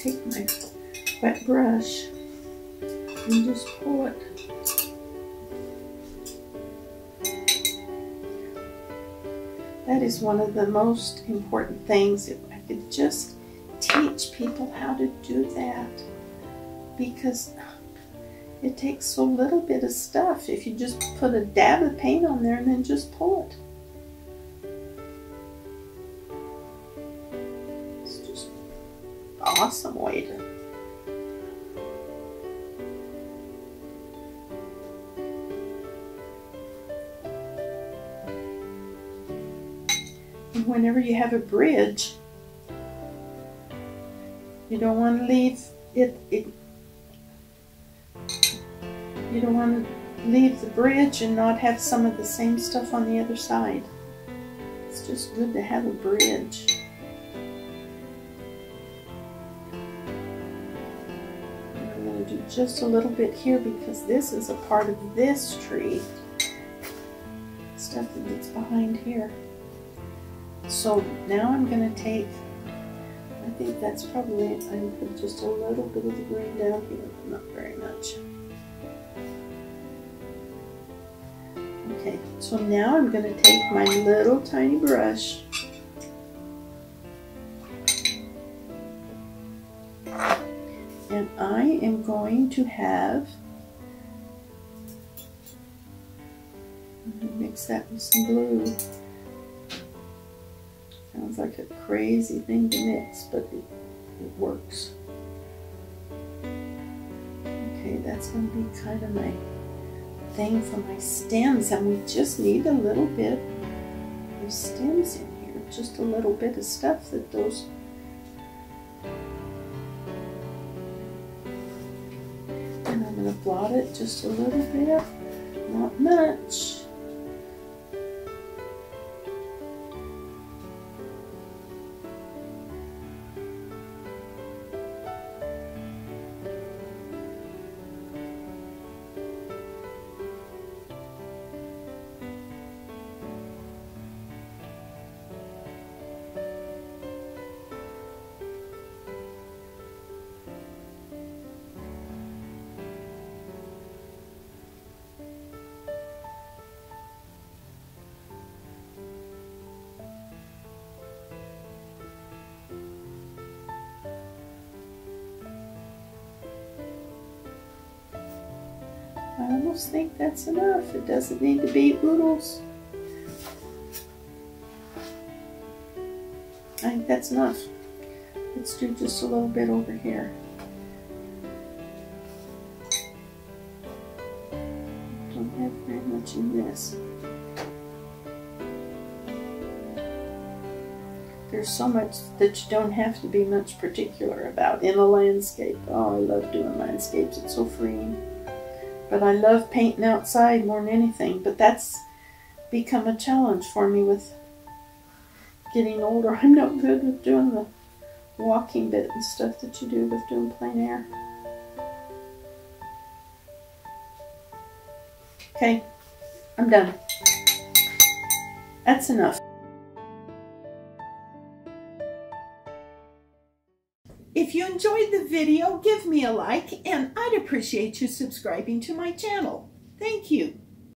take my wet brush and just pull it. That is one of the most important things. If I could just teach people how to do that, because it takes so little bit of stuff. If you just put a dab of paint on there and then just pull it. It's just an awesome way to. And whenever you have a bridge, you don't want to leave you don't want to leave the bridge and not have some of the same stuff on the other side. It's just good to have a bridge. And I'm going to do just a little bit here because this is a part of this tree. Stuff that's behind here. So now I'm going to take, I think that's probably, I'm going to put just a little bit of the green down here, not very much. Okay, so now I'm going to take my little tiny brush and I am going to have, I'm going to mix that with some blue. Sounds like a crazy thing to mix, but it works. Okay, that's going to be kind of my thing for my stems, and we just need a little bit of stems in here, just a little bit of stuff that those. And I'm going to blot it just a little bit, not much. I almost think that's enough. It doesn't need to be oodles. I think that's enough. Let's do just a little bit over here. Don't have very much in this. There's so much that you don't have to be much particular about in a landscape. Oh, I love doing landscapes. It's so freeing. But I love painting outside more than anything. But that's become a challenge for me with getting older. I'm not good with doing the walking bit and stuff that you do with doing plein air. Okay, I'm done. That's enough. If you enjoyed the video, give me a like, and I'd appreciate you subscribing to my channel. Thank you.